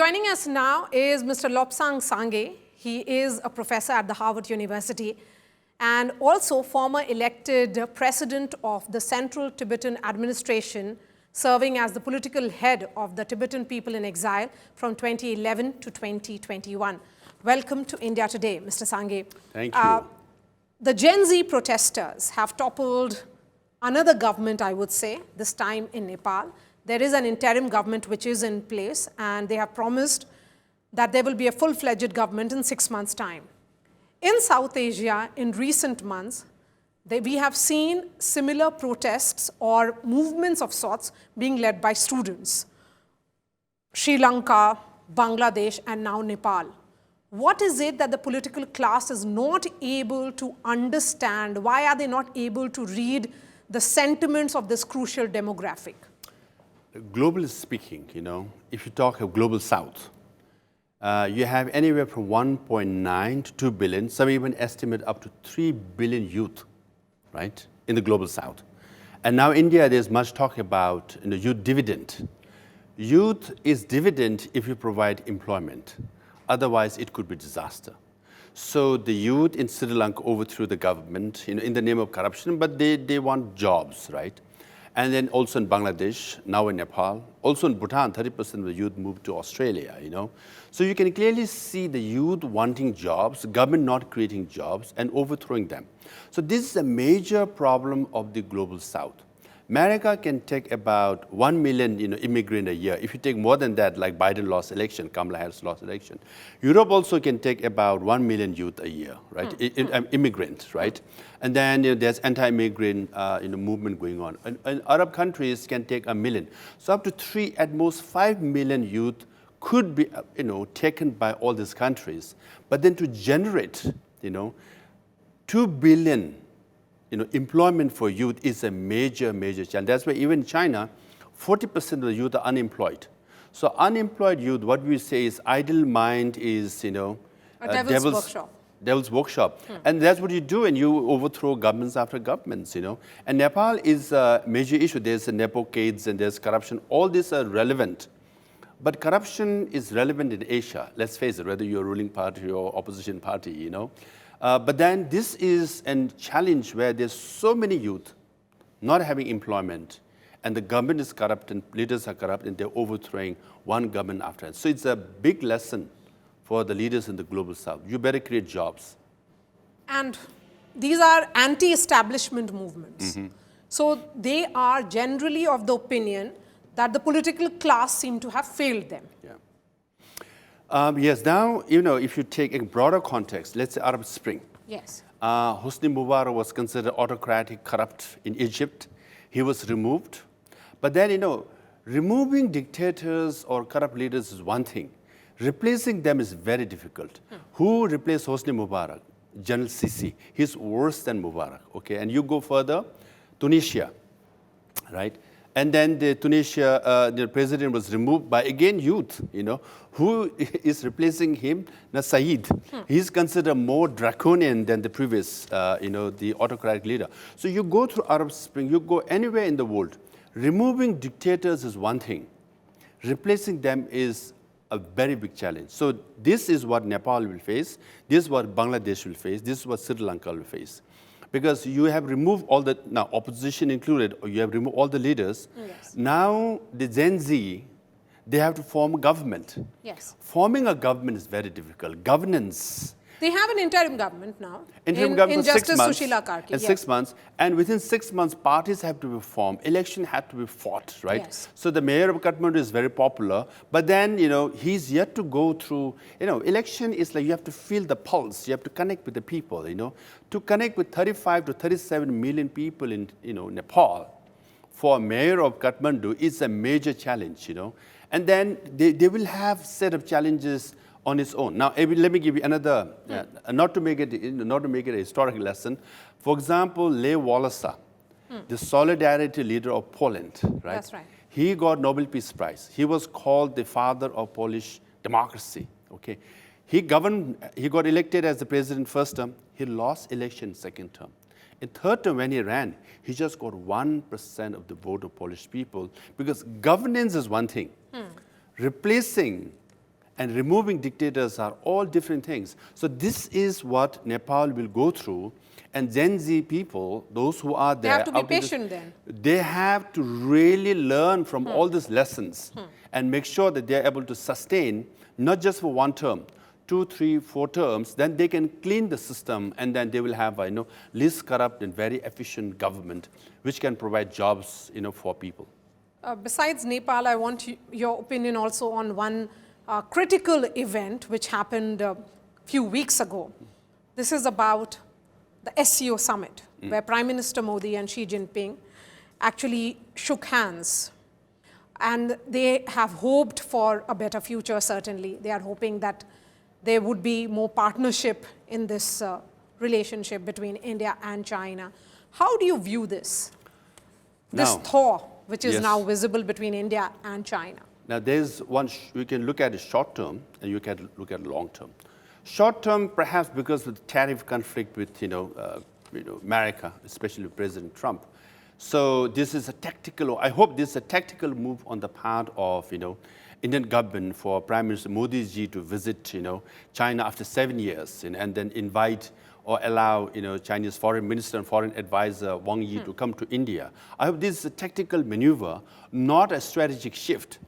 Joining us now is Mr. Lobsang Sangay. He is a professor at the Harvard University and also former elected president of the Central Tibetan Administration, serving as the political head of the Tibetan people in exile from 2011 to 2021. Welcome to India Today, Mr. Sangay. Thank you. The Gen Z protesters have toppled another government, I would say, this time in Nepal. There is an interim government which is in place, and they have promised that there will be a full-fledged government in 6 months' time. In South Asia, in recent months, we have seen similar protests or movements of sorts being led by students. Sri Lanka, Bangladesh, and now Nepal. What is it that the political class is not able to understand? Why are they not able to read the sentiments of this crucial demographic? Globally speaking, if you talk of global south, you have anywhere from 1.9 to 2 billion, some even estimate up to 3 billion youth, right, in the global south. And now India, there's much talk about youth dividend. Youth is dividend if you provide employment. Otherwise, it could be disaster. So the youth in Sri Lanka overthrew the government in the name of corruption, but they want jobs, right? And then also in Bangladesh, now in Nepal, also in Bhutan, 30% of the youth moved to Australia, So you can clearly see the youth wanting jobs, government not creating jobs and overthrowing them. So this is a major problem of the global south. America can take about 1 million immigrant a year. If you take more than that, like Biden lost election, Kamala Harris lost election. Europe also can take about 1 million youth a year, right? Immigrants, right? And then there's anti-immigrant movement going on. And Arab countries can take 1 million. So up to 3, at most 5 million youth could be taken by all these countries. But then to generate 2 billion employment for youth is a major, major challenge. That's why even in China, 40% of the youth are unemployed. So unemployed youth, what we say is idle mind is, a devil's workshop. Devil's workshop. And that's what you do, and you overthrow governments after governments, And Nepal is a major issue. There's Nepocades and there's corruption. All these are relevant. But corruption is relevant in Asia. Let's face it, whether you're a ruling party or opposition party, But then this is a challenge where there's so many youth not having employment, and the government is corrupt and leaders are corrupt, and they're overthrowing one government after another. So it's a big lesson for the leaders in the global south. You better create jobs. And these are anti-establishment movements. So they are generally of the opinion that the political class seem to have failed them. Yeah. Yes, now, if you take a broader context, let's say Arab Spring. Yes. Hosni Mubarak was considered autocratic, corrupt in Egypt. He was removed. But then, removing dictators or corrupt leaders is one thing. Replacing them is very difficult. Who replaced Hosni Mubarak? General Sisi. He's worse than Mubarak, okay? And you go further, Tunisia, right? And then the Tunisia, the president was removed by, again, youth, Who is replacing him? Said. He's considered more draconian than the previous, the autocratic leader. So you go through Arab Spring, you go anywhere in the world. Removing dictators is one thing. Replacing them is a very big challenge. So this is what Nepal will face. This is what Bangladesh will face. This is what Sri Lanka will face. Because you have removed all the, now opposition included, or you have removed all the leaders. Yes. Now the Gen Z, they have to form a government. Yes. Forming a government is very difficult. Governance. They have an interim government now. Interim government for 6 months. Sushila Karki, and yes. 6 months. And within 6 months, parties have to be formed. Election had to be fought, right? Yes. So the mayor of Kathmandu is very popular. But then, he's yet to go through, election is like you have to feel the pulse. You have to connect with the people, To connect with 35 to 37 million people in, Nepal for a mayor of Kathmandu is a major challenge, And then they will have set of challenges on its own. Now, let me give you another, not to make it a historical lesson. For example, Lech Walesa, the solidarity leader of Poland, right? That's right. He got Nobel Peace Prize. He was called the father of Polish democracy. Okay, he got elected as the president first term. He lost election second term. In third term, when he ran, he just got 1% of the vote of Polish people, because governance is one thing. Replacing and removing dictators are all different things. So this is what Nepal will go through. And Gen Z people, those who are there, they have to be patient then. They have to really learn from all these lessons and make sure that they're able to sustain, not just for one term, 2, 3, 4 terms, then they can clean the system, and then they will have least corrupt and very efficient government, which can provide jobs for people. Besides Nepal, I want your opinion also on one critical event which happened a few weeks ago. This is about the SCO summit, where Prime Minister Modi and Xi Jinping actually shook hands. And they have hoped for a better future, certainly. They are hoping that there would be more partnership in this relationship between India and China. How do you view this? This thaw, which is now visible between India and China. Now, there's one, we can look at it short term, and you can look at long term. Short term, perhaps because of the tariff conflict with America, especially with President Trump. So this is a tactical, I hope this is a tactical move on the part of Indian government for Prime Minister Modi ji to visit China after 7 years, and then invite or allow Chinese foreign minister and foreign advisor Wang Yi to come to India. I hope this is a tactical maneuver, not a strategic shift.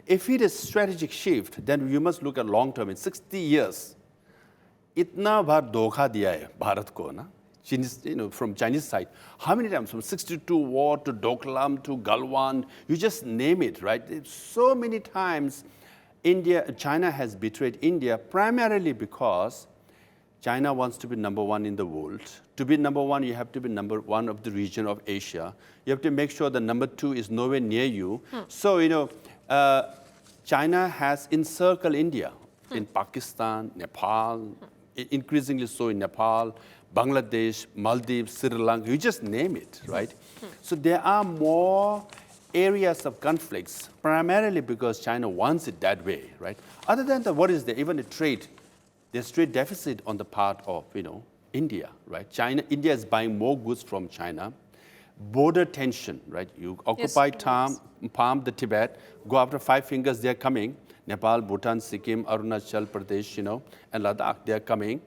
If it is a strategic shift, then you must look at long term. In 60 years, itna baar dhokha diya hai Bharat ko na. From Chinese side, how many times, from 62 war to Doklam to Galwan, you just name it, right? So many times China has betrayed India, primarily because China wants to be number one in the world. To be number one, you have to be number one of the region of Asia. You have to make sure the number two is nowhere near you. So, China has encircled India in Pakistan, Nepal, increasingly so in Nepal, Bangladesh, Maldives, Sri Lanka, you just name it, right? So there are more areas of conflicts, primarily because China wants it that way, right? Other than that, what is there? Even a trade. There's trade deficit on the part of, India, right? India is buying more goods from China. Border tension, right? You occupy Palm, the Tibet, go after 5 fingers, they're coming. Nepal, Bhutan, Sikkim, Arunachal Pradesh, and Ladakh, they're coming,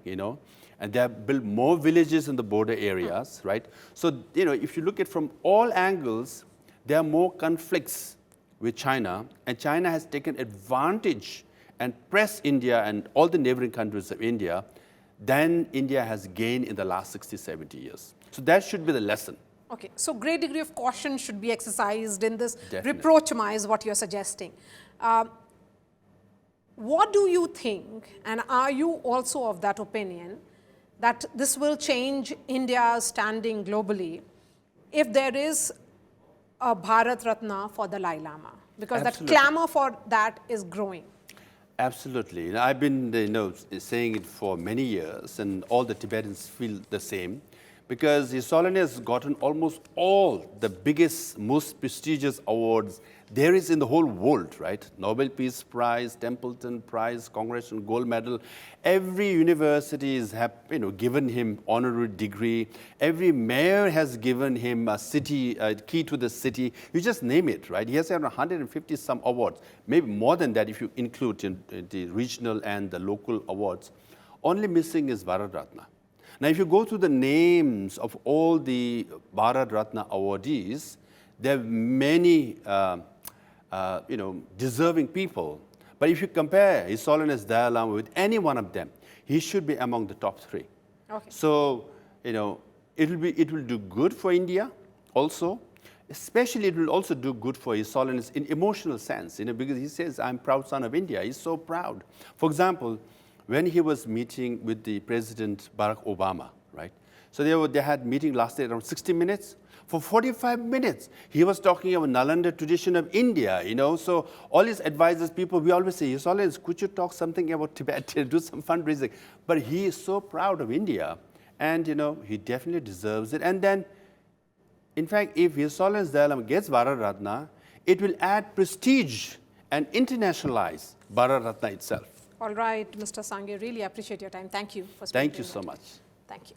and they have built more villages in the border areas, right? So, if you look at from all angles, there are more conflicts with China, and China has taken advantage and pressed India and all the neighboring countries of India than India has gained in the last 60, 70 years. So that should be the lesson. Okay, so great degree of caution should be exercised in this Definitely. what you're suggesting. What do you think, and are you also of that opinion, that this will change India's standing globally if there is a Bharat Ratna for the Dalai Lama? Because that clamor for that is growing. Absolutely. I've been saying it for many years, and all the Tibetans feel the same, because His Holiness has gotten almost all the biggest, most prestigious awards there is in the whole world, right? Nobel Peace Prize, Templeton Prize, Congressional Gold Medal. Every university has given him honorary degree. Every mayor has given him a city, key to the city. You just name it, right? He has around 150 some awards, maybe more than that if you include the regional and the local awards. Only missing is Bharat Ratna. Now, if you go through the names of all the Bharat Ratna awardees, there are many deserving people. But if you compare His Holiness Dalai Lama with any one of them, he should be among the top 3. Okay. So, it will do good for India also. Especially, it will also do good for His Holiness in emotional sense, because he says, I'm proud son of India. He's so proud. For example, when he was meeting with the President Barack Obama, right? So they had meeting lasted around 60 minutes. For 45 minutes, he was talking about Nalanda tradition of India, So all his advisors, people, we always say, His Holiness, could you talk something about Tibet, do some fundraising? But he is so proud of India, and, he definitely deserves it. And then, in fact, if His Holiness Dalai Lama gets Bharat Ratna, it will add prestige and internationalize Bharat Ratna itself. All right, Mr. Sangay, really appreciate your time. Thank you for speaking. Thank you so much. Thank you.